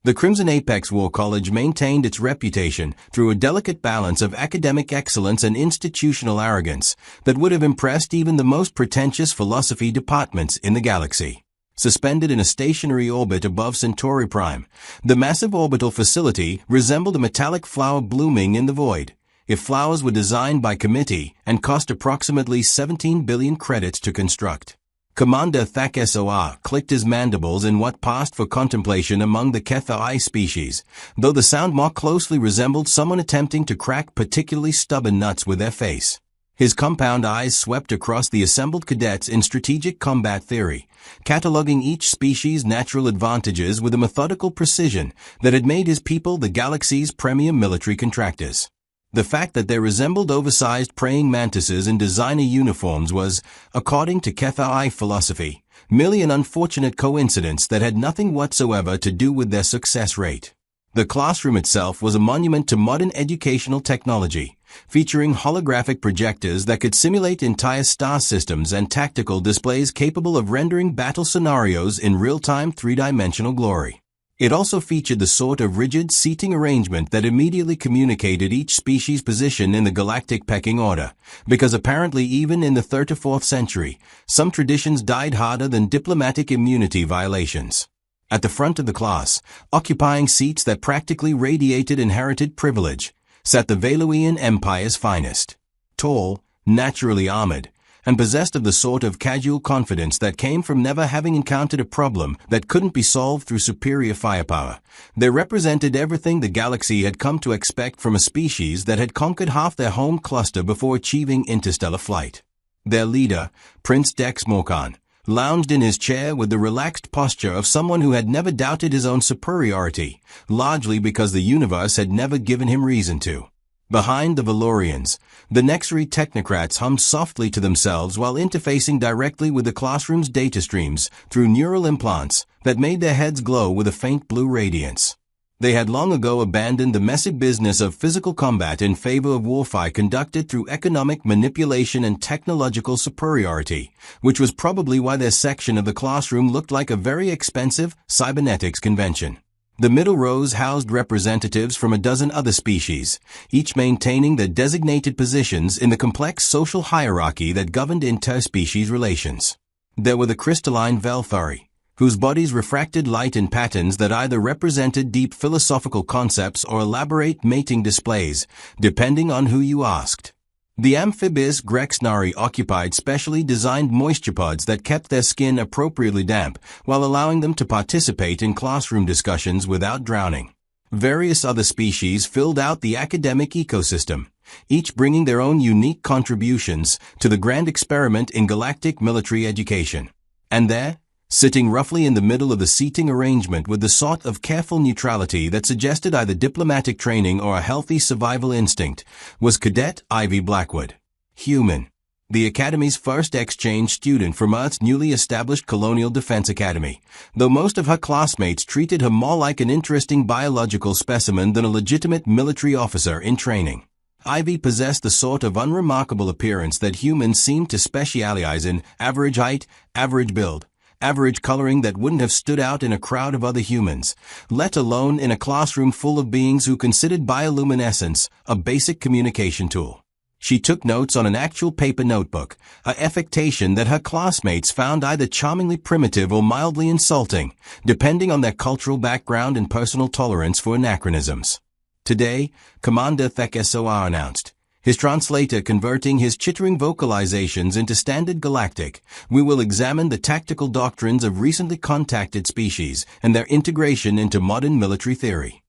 The Crimson Apex War College maintained its reputation through a delicate balance of academic excellence and institutional arrogance that would have impressed even the most pretentious philosophy departments in the galaxy. Suspended in a stationary orbit above Centauri Prime, the massive orbital facility resembled a metallic flower blooming in the void. If flowers were designed by committee and cost approximately 17 billion credits to construct. Commander HFY clicked his mandibles in what passed for contemplation among the HFY species, though the sound more closely resembled someone attempting to crack particularly stubborn nuts with their face. His compound eyes swept across the assembled cadets in strategic combat theory, cataloging each species' natural advantages with a methodical precision that had made his people the galaxy's premier military contractors. The fact that they resembled oversized praying mantises in designer uniforms was, according to HFY philosophy, merely an unfortunate coincidence that had nothing whatsoever to do with their success rate. The classroom itself was a monument to modern educational technology, featuring holographic projectors that could simulate entire star systems and tactical displays capable of rendering battle scenarios in real-time three-dimensional glory. It also featured the sort of rigid seating arrangement that immediately communicated each species' position in the galactic pecking order, because apparently even in the 3rd to 4th century, some traditions died harder than diplomatic immunity violations. At the front of the class, occupying seats that practically radiated inherited privilege, sat the Valuian Empire's finest. Tall, naturally armored, and possessed of the sort of casual confidence that came from never having encountered a problem that couldn't be solved through superior firepower. They represented everything the galaxy had come to expect from a species that had conquered half their home cluster before achieving interstellar flight. Their leader, Prince Dex Morkan, lounged in his chair with the relaxed posture of someone who had never doubted his own superiority, largely because the universe had never given him reason to. Behind the Valorians, the Nexari technocrats hummed softly to themselves while interfacing directly with the classroom's data streams through neural implants that made their heads glow with a faint blue radiance. They had long ago abandoned the messy business of physical combat in favor of warfare conducted through economic manipulation and technological superiority, which was probably why their section of the classroom looked like a very expensive cybernetics convention. The middle rows housed representatives from a dozen other species, each maintaining their designated positions in the complex social hierarchy that governed interspecies relations. There were the crystalline Velthari, whose bodies refracted light in patterns that either represented deep philosophical concepts or elaborate mating displays, depending on who you asked. The amphibious Grexnari occupied specially designed moisture pods that kept their skin appropriately damp while allowing them to participate in classroom discussions without drowning. Various other species filled out the academic ecosystem, each bringing their own unique contributions to the grand experiment in galactic military education. And there, sitting roughly in the middle of the seating arrangement with the sort of careful neutrality that suggested either diplomatic training or a healthy survival instinct, was Cadet Ivy Blackwood. Human. The Academy's first exchange student from Earth's newly established Colonial Defense Academy, though most of her classmates treated her more like an interesting biological specimen than a legitimate military officer in training. Ivy possessed the sort of unremarkable appearance that humans seem to specialize in: average height, average build, average coloring that wouldn't have stood out in a crowd of other humans, let alone in a classroom full of beings who considered bioluminescence a basic communication tool. She took notes on an actual paper notebook, an affectation that her classmates found either charmingly primitive or mildly insulting, depending on their cultural background and personal tolerance for anachronisms. Today, Commander HFY announced, his translator converting his chittering vocalizations into standard galactic, we will examine the tactical doctrines of recently contacted species and their integration into modern military theory.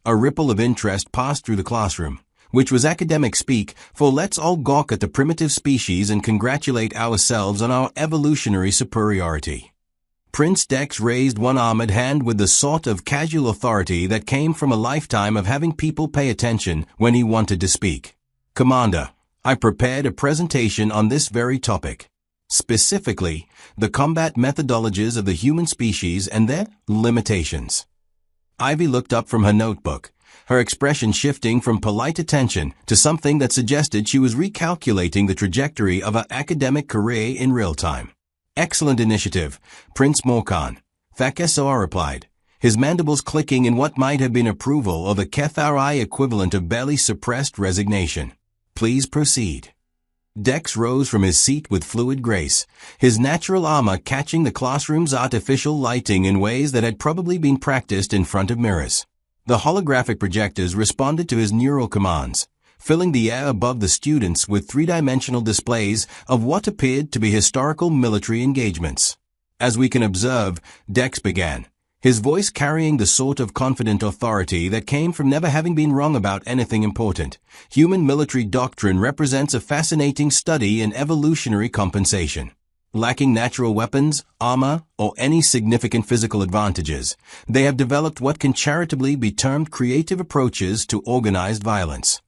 A ripple of interest passed through the classroom, which was academic speak for let's all gawk at the primitive species and congratulate ourselves on our evolutionary superiority. Prince Dex raised one armored hand with the sort of casual authority that came from a lifetime of having people pay attention when he wanted to speak. Commander, I prepared a presentation on this very topic. Specifically, the combat methodologies of the human species and their limitations. Ivy looked up from her notebook, her expression shifting from polite attention to something that suggested she was recalculating the trajectory of her academic career in real time. Excellent initiative, Prince Morkan, HFY replied, his mandibles clicking in what might have been approval or the HFY equivalent of barely suppressed resignation. Please proceed. Dex rose from his seat with fluid grace, his natural armor catching the classroom's artificial lighting in ways that had probably been practiced in front of mirrors. The holographic projectors responded to his neural commands, filling the air above the students with three-dimensional displays of what appeared to be historical military engagements. As we can observe, Dex began, his voice carrying the sort of confident authority that came from never having been wrong about anything important. Human military doctrine represents a fascinating study in evolutionary compensation. Lacking natural weapons, armor, or any significant physical advantages, they have developed what can charitably be termed creative approaches to organized violence.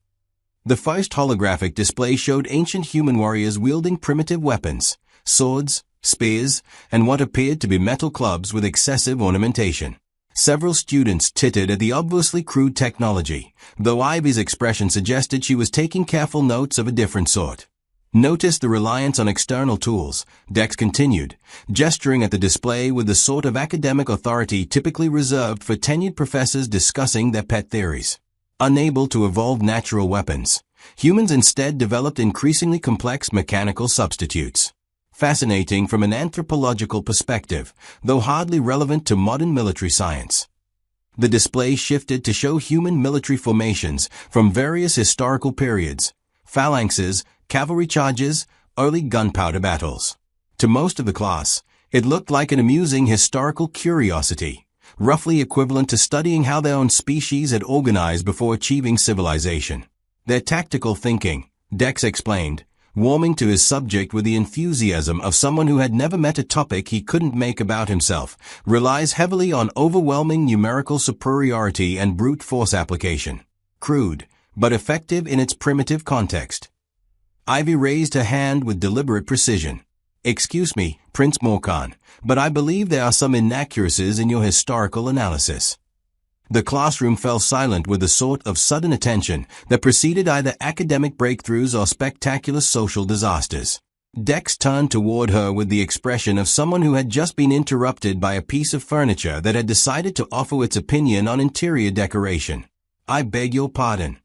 The first holographic display showed ancient human warriors wielding primitive weapons, swords, spears, and what appeared to be metal clubs with excessive ornamentation. Several students tittered at the obviously crude technology, though Ivy's expression suggested she was taking careful notes of a different sort. Notice the reliance on external tools, Dex continued, gesturing at the display with the sort of academic authority typically reserved for tenured professors discussing their pet theories. Unable to evolve natural weapons, humans instead developed increasingly complex mechanical substitutes. Fascinating from an anthropological perspective, though hardly relevant to modern military science. The display shifted to show human military formations from various historical periods, phalanxes, cavalry charges, early gunpowder battles. To most of the class, it looked like an amusing historical curiosity, roughly equivalent to studying how their own species had organized before achieving civilization. Their tactical thinking, Dex explained, warming to his subject with the enthusiasm of someone who had never met a topic he couldn't make about himself, relies heavily on overwhelming numerical superiority and brute force application. Crude, but effective in its primitive context. Ivy raised her hand with deliberate precision. Excuse me, Prince Morkan, but I believe there are some inaccuracies in your historical analysis. The classroom fell silent with the sort of sudden attention that preceded either academic breakthroughs or spectacular social disasters. Dex turned toward her with the expression of someone who had just been interrupted by a piece of furniture that had decided to offer its opinion on interior decoration. I beg your pardon.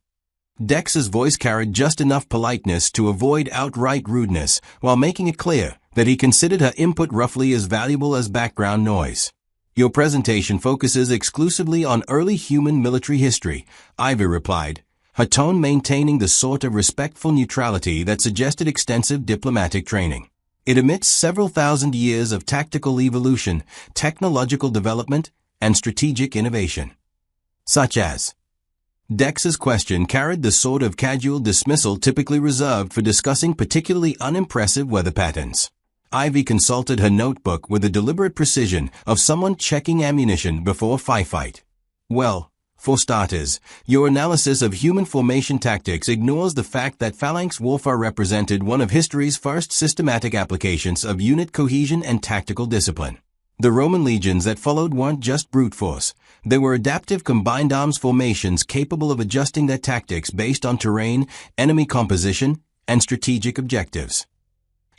Dex's voice carried just enough politeness to avoid outright rudeness while making it clear that he considered her input roughly as valuable as background noise. Your presentation focuses exclusively on early human military history, Ivy replied, her tone maintaining the sort of respectful neutrality that suggested extensive diplomatic training. It omits several thousand years of tactical evolution, technological development, and strategic innovation. Such as. Dex's question carried the sort of casual dismissal typically reserved for discussing particularly unimpressive weather patterns. Ivy consulted her notebook with the deliberate precision of someone checking ammunition before a firefight. Well, for starters, your analysis of human formation tactics ignores the fact that phalanx warfare represented one of history's first systematic applications of unit cohesion and tactical discipline. The Roman legions that followed weren't just brute force. They were adaptive combined arms formations capable of adjusting their tactics based on terrain, enemy composition, and strategic objectives.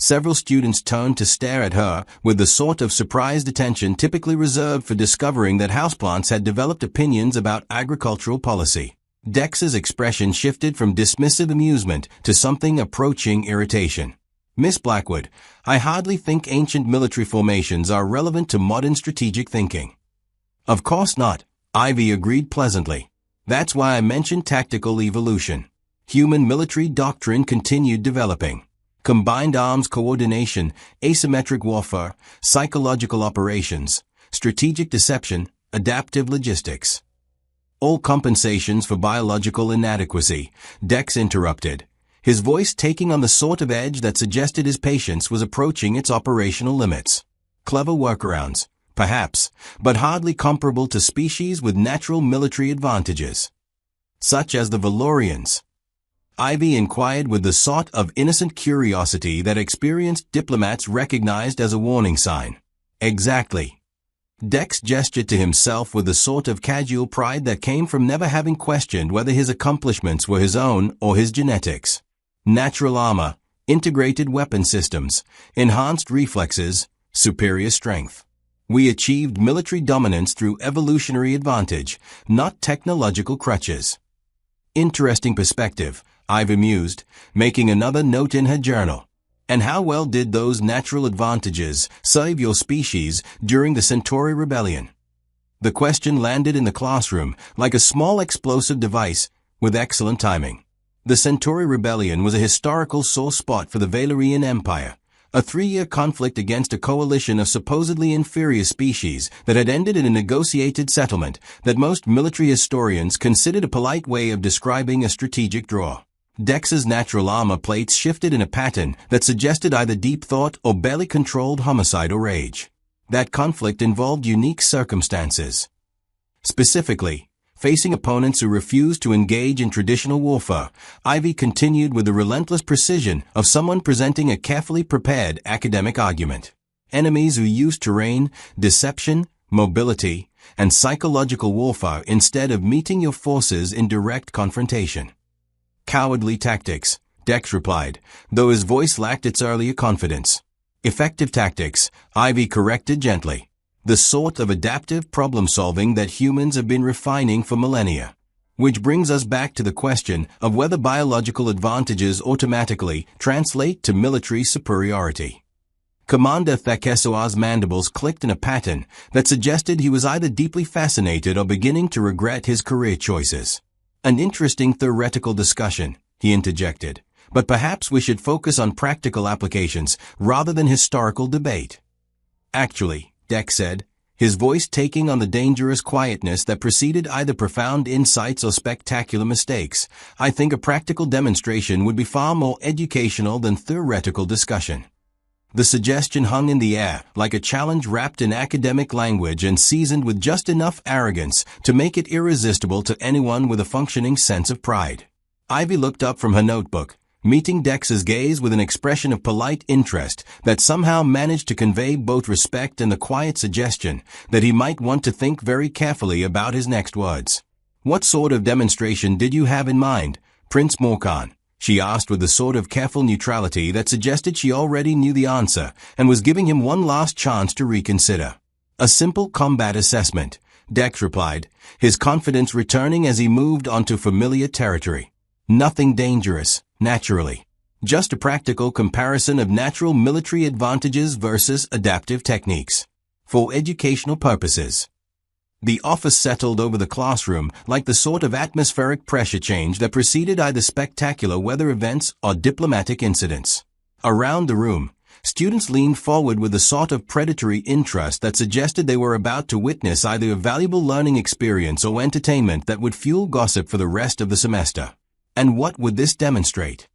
Several students turned to stare at her with the sort of surprised attention typically reserved for discovering that houseplants had developed opinions about agricultural policy. Dex's expression shifted from dismissive amusement to something approaching irritation. Miss Blackwood, I hardly think ancient military formations are relevant to modern strategic thinking. Of course not, Ivy agreed pleasantly. That's why I mentioned tactical evolution. Human military doctrine continued developing. Combined arms coordination, asymmetric warfare, psychological operations, strategic deception, adaptive logistics. All compensations for biological inadequacy, Dex interrupted, his voice taking on the sort of edge that suggested his patience was approaching its operational limits. Clever workarounds, perhaps, but hardly comparable to species with natural military advantages. Such as the Valorians. Ivy inquired with the sort of innocent curiosity that experienced diplomats recognized as a warning sign. Exactly. Dex gestured to himself with the sort of casual pride that came from never having questioned whether his accomplishments were his own or his genetics. Natural armor, integrated weapon systems, enhanced reflexes, superior strength. We achieved military dominance through evolutionary advantage, not technological crutches. Interesting perspective, Ivy mused, making another note in her journal. And how well did those natural advantages serve your species during the Centauri Rebellion? The question landed in the classroom like a small explosive device with excellent timing. The Centauri Rebellion was a historical sore spot for the Valerian Empire, a 3-year conflict against a coalition of supposedly inferior species that had ended in a negotiated settlement that most military historians considered a polite way of describing a strategic draw. Dex's natural armor plates shifted in a pattern that suggested either deep thought or barely controlled homicidal rage. That conflict involved unique circumstances. Specifically, facing opponents who refused to engage in traditional warfare, Ivy continued with the relentless precision of someone presenting a carefully prepared academic argument. Enemies who used terrain, deception, mobility, and psychological warfare instead of meeting your forces in direct confrontation. Cowardly tactics, Dex replied, though his voice lacked its earlier confidence. Effective tactics, Ivy corrected gently. The sort of adaptive problem-solving that humans have been refining for millennia. Which brings us back to the question of whether biological advantages automatically translate to military superiority. Commander Thekessoa's mandibles clicked in a pattern that suggested he was either deeply fascinated or beginning to regret his career choices. An interesting theoretical discussion, he interjected, but perhaps we should focus on practical applications rather than historical debate. Actually, Dex said, his voice taking on the dangerous quietness that preceded either profound insights or spectacular mistakes, I think a practical demonstration would be far more educational than theoretical discussion. The suggestion hung in the air, like a challenge wrapped in academic language and seasoned with just enough arrogance to make it irresistible to anyone with a functioning sense of pride. Ivy looked up from her notebook, meeting Dex's gaze with an expression of polite interest that somehow managed to convey both respect and the quiet suggestion that he might want to think very carefully about his next words. "What sort of demonstration did you have in mind, Prince Morkan?" she asked with the sort of careful neutrality that suggested she already knew the answer and was giving him one last chance to reconsider. "A simple combat assessment," Dex replied, his confidence returning as he moved onto familiar territory. "Nothing dangerous, naturally. Just a practical comparison of natural military advantages versus adaptive techniques. For educational purposes." The office settled over the classroom like the sort of atmospheric pressure change that preceded either spectacular weather events or diplomatic incidents. Around the room, students leaned forward with the sort of predatory interest that suggested they were about to witness either a valuable learning experience or entertainment that would fuel gossip for the rest of the semester. And what would this demonstrate?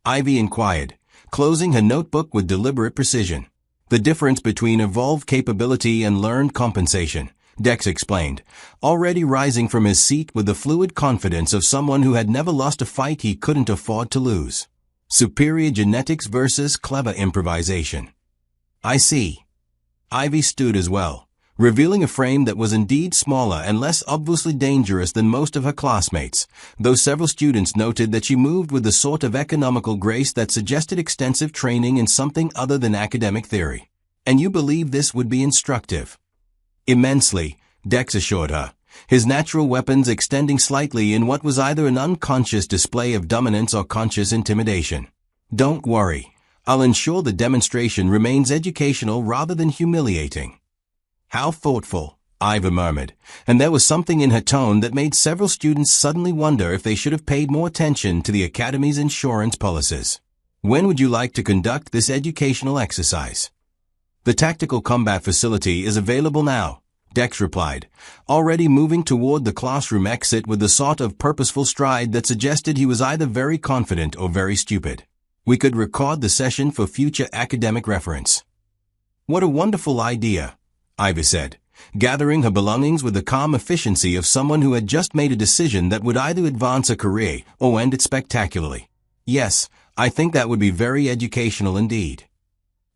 Ivy inquired, closing her notebook with deliberate precision. The difference between evolved capability and learned compensation, Dex explained, already rising from his seat with the fluid confidence of someone who had never lost a fight he couldn't afford to lose. Superior genetics versus clever improvisation. "I see." Ivy stood as well, revealing a frame that was indeed smaller and less obviously dangerous than most of her classmates, though several students noted that she moved with the sort of economical grace that suggested extensive training in something other than academic theory. "And you believe this would be instructive?" "Immensely," Dex assured her, his natural weapons extending slightly in what was either an unconscious display of dominance or conscious intimidation. "Don't worry, I'll ensure the demonstration remains educational rather than humiliating." "How thoughtful," Ivy murmured, and there was something in her tone that made several students suddenly wonder if they should have paid more attention to the Academy's insurance policies. "When would you like to conduct this educational exercise?" "The tactical combat facility is available now," Dex replied, already moving toward the classroom exit with the sort of purposeful stride that suggested he was either very confident or very stupid. "We could record the session for future academic reference." "What a wonderful idea," Ivy said, gathering her belongings with the calm efficiency of someone who had just made a decision that would either advance a career or end it spectacularly. "Yes, I think that would be very educational indeed."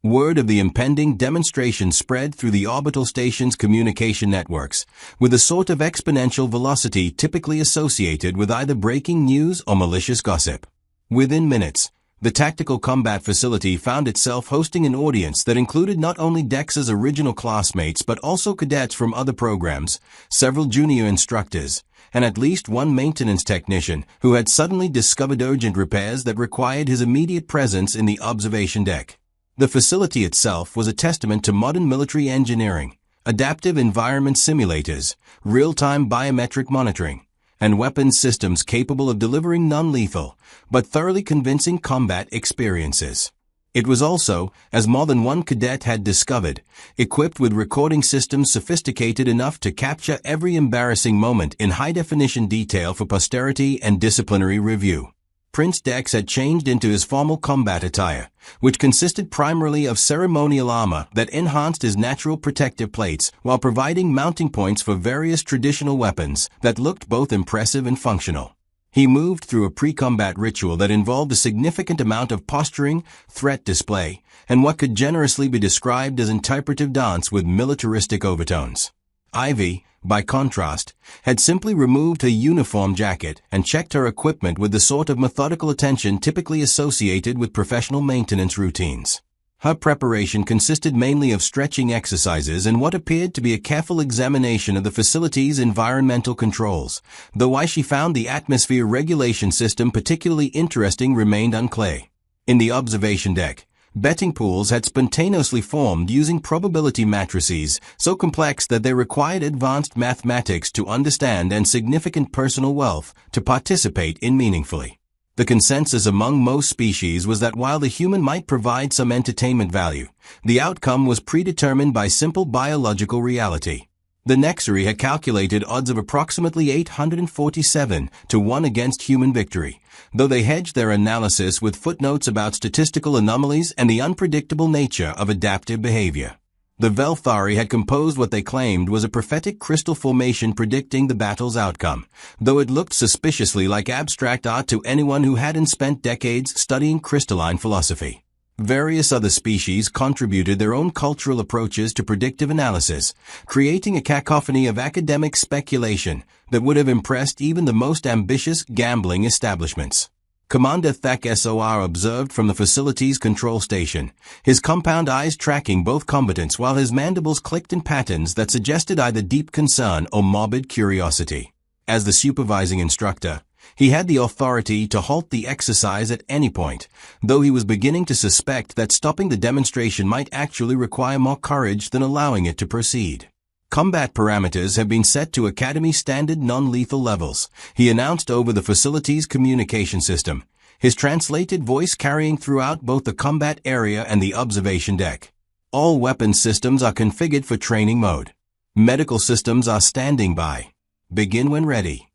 Word of the impending demonstration spread through the orbital station's communication networks, with a sort of exponential velocity typically associated with either breaking news or malicious gossip. Within minutes, The tactical combat facility found itself hosting an audience that included not only Dex's original classmates but also cadets from other programs, several junior instructors, and at least one maintenance technician who had suddenly discovered urgent repairs that required his immediate presence in the observation deck. The facility itself was a testament to modern military engineering, adaptive environment simulators, real-time biometric monitoring, and weapons systems capable of delivering non-lethal, but thoroughly convincing combat experiences. It was also, as more than one cadet had discovered, equipped with recording systems sophisticated enough to capture every embarrassing moment in high-definition detail for posterity and disciplinary review. Prince Dex had changed into his formal combat attire, which consisted primarily of ceremonial armor that enhanced his natural protective plates while providing mounting points for various traditional weapons that looked both impressive and functional. He moved through a pre-combat ritual that involved a significant amount of posturing, threat display, and what could generously be described as interpretive dance with militaristic overtones. Ivy, by contrast, had simply removed her uniform jacket and checked her equipment with the sort of methodical attention typically associated with professional maintenance routines. Her preparation consisted mainly of stretching exercises and what appeared to be a careful examination of the facility's environmental controls, though why she found the atmosphere regulation system particularly interesting remained unclear. In the observation deck, betting pools had spontaneously formed using probability matrices so complex that they required advanced mathematics to understand and significant personal wealth to participate in meaningfully. The consensus among most species was that while the human might provide some entertainment value, the outcome was predetermined by simple biological reality. The Nexari had calculated odds of approximately 847 to 1 against human victory, though they hedged their analysis with footnotes about statistical anomalies and the unpredictable nature of adaptive behavior. The Velthari had composed what they claimed was a prophetic crystal formation predicting the battle's outcome, though it looked suspiciously like abstract art to anyone who hadn't spent decades studying crystalline philosophy. Various other species contributed their own cultural approaches to predictive analysis, creating a cacophony of academic speculation that would have impressed even the most ambitious gambling establishments. Commander Thak Sor observed from the facility's control station, his compound eyes tracking both combatants while his mandibles clicked in patterns that suggested either deep concern or morbid curiosity. As the supervising instructor, he had the authority to halt the exercise at any point, though he was beginning to suspect that stopping the demonstration might actually require more courage than allowing it to proceed. Combat parameters have been set to Academy standard non-lethal levels, he announced over the facility's communication system, his translated voice carrying throughout both the combat area and the observation deck. All weapon systems are configured for training mode. Medical systems are standing by. Begin when ready.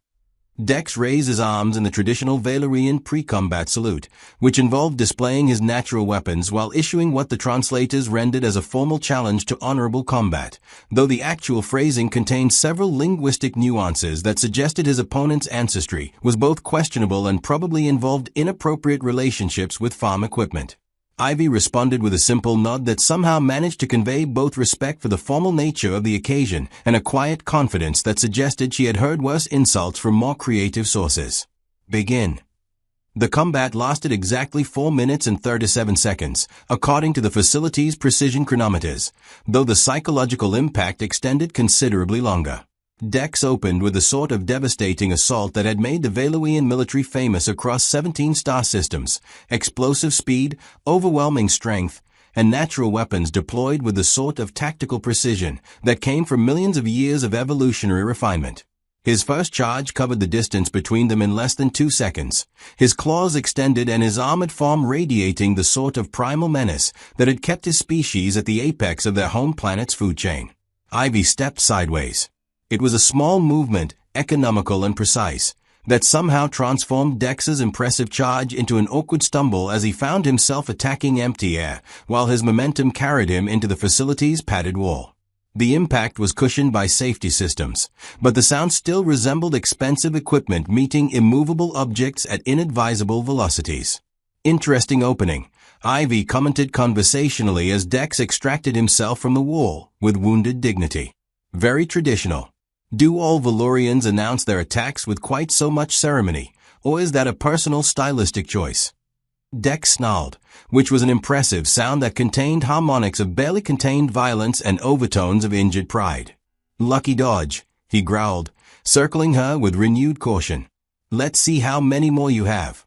Dex raised his arms in the traditional Valerian pre-combat salute, which involved displaying his natural weapons while issuing what the translators rendered as a formal challenge to honorable combat, though the actual phrasing contained several linguistic nuances that suggested his opponent's ancestry was both questionable and probably involved inappropriate relationships with farm equipment. Ivy responded with a simple nod that somehow managed to convey both respect for the formal nature of the occasion and a quiet confidence that suggested she had heard worse insults from more creative sources. Begin. The combat lasted exactly 4 minutes and 37 seconds, according to the facility's precision chronometers, though the psychological impact extended considerably longer. Dex opened with the sort of devastating assault that had made the Valuian military famous across 17 star systems: explosive speed, overwhelming strength, and natural weapons deployed with the sort of tactical precision that came from millions of years of evolutionary refinement. His first charge covered the distance between them in less than 2 seconds, his claws extended and his armored form radiating the sort of primal menace that had kept his species at the apex of their home planet's food chain. Ivy stepped sideways. It was a small movement, economical and precise, that somehow transformed Dex's impressive charge into an awkward stumble as he found himself attacking empty air, while his momentum carried him into the facility's padded wall. The impact was cushioned by safety systems, but the sound still resembled expensive equipment meeting immovable objects at inadvisable velocities. Interesting opening, Ivy commented conversationally as Dex extracted himself from the wall, with wounded dignity. Very traditional. Do all Valorians announce their attacks with quite so much ceremony, or is that a personal stylistic choice? Dex snarled, which was an impressive sound that contained harmonics of barely contained violence and overtones of injured pride. Lucky dodge, he growled, circling her with renewed caution. Let's see how many more you have.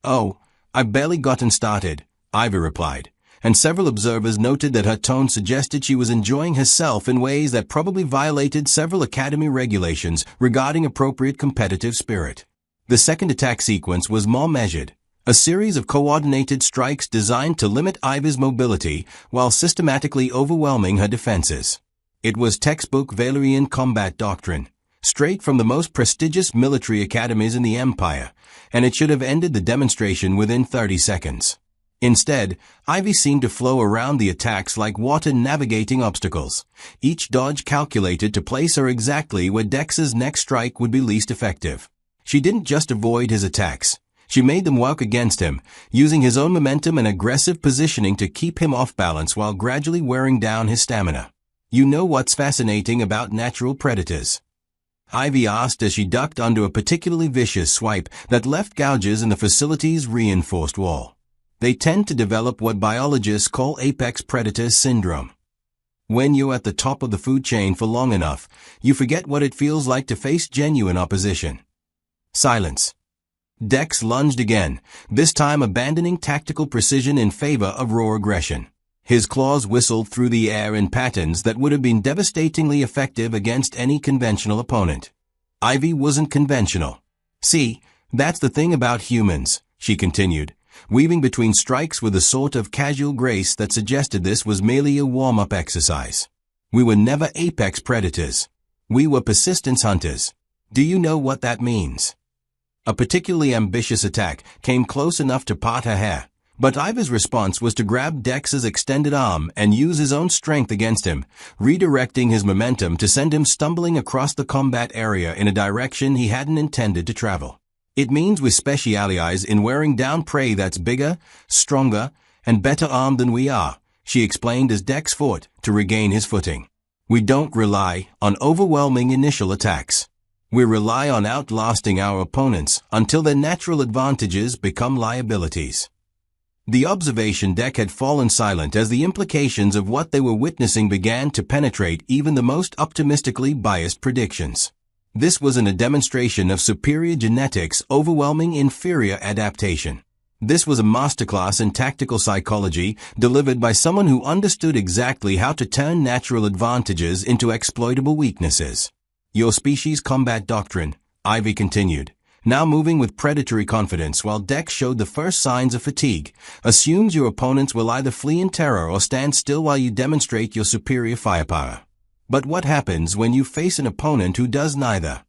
Oh, I've barely gotten started, Ivy replied, and several observers noted that her tone suggested she was enjoying herself in ways that probably violated several Academy regulations regarding appropriate competitive spirit. The second attack sequence was more measured, a series of coordinated strikes designed to limit Ivy's mobility while systematically overwhelming her defenses. It was textbook Valerian combat doctrine, straight from the most prestigious military academies in the Empire, and it should have ended the demonstration within 30 seconds. Instead, Ivy seemed to flow around the attacks like water navigating obstacles, each dodge calculated to place her exactly where Dex's next strike would be least effective. She didn't just avoid his attacks. She made them work against him, using his own momentum and aggressive positioning to keep him off balance while gradually wearing down his stamina. You know what's fascinating about natural predators? Ivy asked as she ducked under a particularly vicious swipe that left gouges in the facility's reinforced wall. They tend to develop what biologists call apex predator syndrome. When you're at the top of the food chain for long enough, you forget what it feels like to face genuine opposition. Silence. Dex lunged again, this time abandoning tactical precision in favor of raw aggression. His claws whistled through the air in patterns that would have been devastatingly effective against any conventional opponent. Ivy wasn't conventional. See, that's the thing about humans, she continued, weaving between strikes with a sort of casual grace that suggested this was merely a warm-up exercise. We were never apex predators. We were persistence hunters. Do you know what that means? A particularly ambitious attack came close enough to part her hair, but Ivy's response was to grab Dex's extended arm and use his own strength against him, redirecting his momentum to send him stumbling across the combat area in a direction he hadn't intended to travel. It means we specialize in wearing down prey that's bigger, stronger, and better armed than we are, she explained as Dex fought to regain his footing. We don't rely on overwhelming initial attacks. We rely on outlasting our opponents until their natural advantages become liabilities. The observation deck had fallen silent as the implications of what they were witnessing began to penetrate even the most optimistically biased predictions. This wasn't a demonstration of superior genetics overwhelming inferior adaptation. This was a masterclass in tactical psychology delivered by someone who understood exactly how to turn natural advantages into exploitable weaknesses. Your species combat doctrine, Ivy continued, now moving with predatory confidence while Dex showed the first signs of fatigue, assumes your opponents will either flee in terror or stand still while you demonstrate your superior firepower. But what happens when you face an opponent who does neither?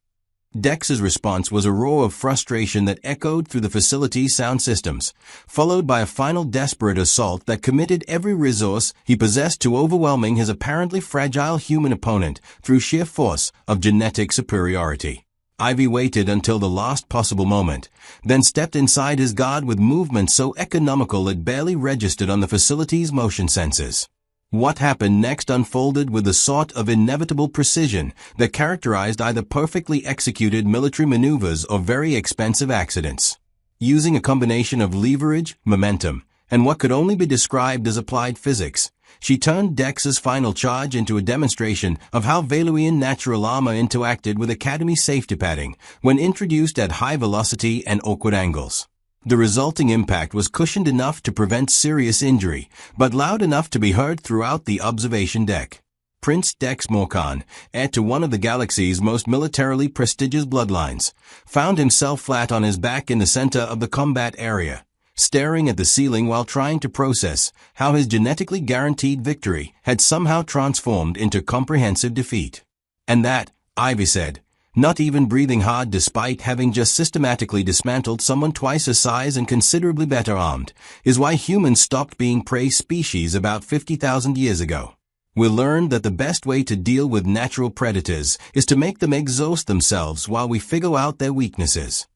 Dex's response was a roar of frustration that echoed through the facility's sound systems, followed by a final desperate assault that committed every resource he possessed to overwhelming his apparently fragile human opponent through sheer force of genetic superiority. Ivy waited until the last possible moment, then stepped inside his guard with movements so economical it barely registered on the facility's motion sensors. What happened next unfolded with the sort of inevitable precision that characterized either perfectly executed military maneuvers or very expensive accidents. Using a combination of leverage, momentum, and what could only be described as applied physics, she turned Dex's final charge into a demonstration of how Valerian natural armor interacted with Academy safety padding when introduced at high velocity and awkward angles. The resulting impact was cushioned enough to prevent serious injury, but loud enough to be heard throughout the observation deck. Prince Dex Morkan, heir to one of the galaxy's most militarily prestigious bloodlines, found himself flat on his back in the center of the combat area, staring at the ceiling while trying to process how his genetically guaranteed victory had somehow transformed into comprehensive defeat. And that, Ivy said, not even breathing hard despite having just systematically dismantled someone twice his size and considerably better armed, is why humans stopped being prey species about 50,000 years ago. We learned that the best way to deal with natural predators is to make them exhaust themselves while we figure out their weaknesses.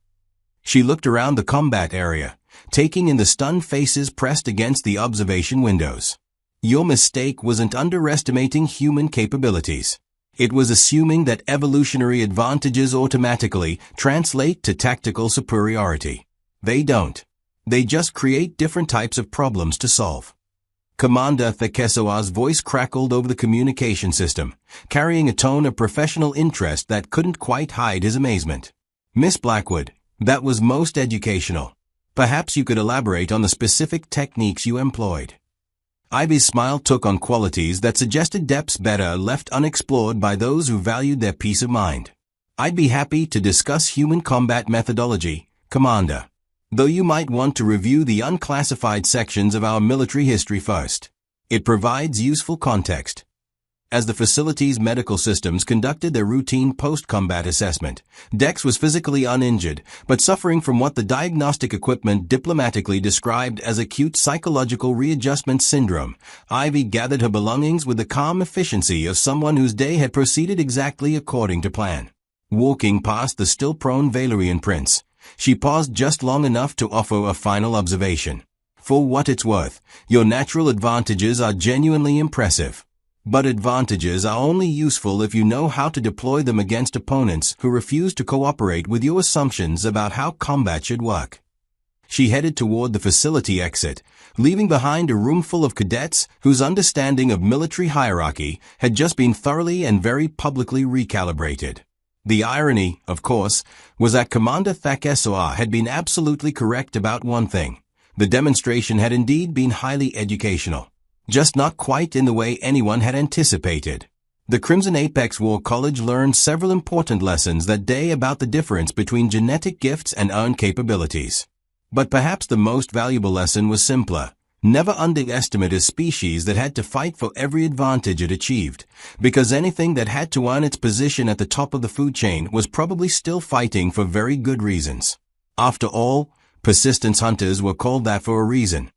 She looked around the combat area, taking in the stunned faces pressed against the observation windows. Your mistake wasn't underestimating human capabilities. It was assuming that evolutionary advantages automatically translate to tactical superiority. They don't. They just create different types of problems to solve. Commander Takesawa's voice crackled over the communication system, carrying a tone of professional interest that couldn't quite hide his amazement. Miss Blackwood, that was most educational. Perhaps you could elaborate on the specific techniques you employed. Ivy's smile took on qualities that suggested depths better left unexplored by those who valued their peace of mind. I'd be happy to discuss human combat methodology, Commander. Though you might want to review the unclassified sections of our military history first. It provides useful context. As the facility's medical systems conducted their routine post-combat assessment, Dex was physically uninjured, but suffering from what the diagnostic equipment diplomatically described as acute psychological readjustment syndrome. Ivy gathered her belongings with the calm efficiency of someone whose day had proceeded exactly according to plan. Walking past the still-prone Valerian prince, she paused just long enough to offer a final observation. For what it's worth, your natural advantages are genuinely impressive. But advantages are only useful if you know how to deploy them against opponents who refuse to cooperate with your assumptions about how combat should work. She headed toward the facility exit, leaving behind a room full of cadets whose understanding of military hierarchy had just been thoroughly and very publicly recalibrated. The irony, of course, was that Commander Takesawa had been absolutely correct about one thing. The demonstration had indeed been highly educational. Just not quite in the way anyone had anticipated. The Crimson Apex War College learned several important lessons that day about the difference between genetic gifts and earned capabilities. But perhaps the most valuable lesson was simpler. Never underestimate a species that had to fight for every advantage it achieved, because anything that had to earn its position at the top of the food chain was probably still fighting for very good reasons. After all, persistence hunters were called that for a reason.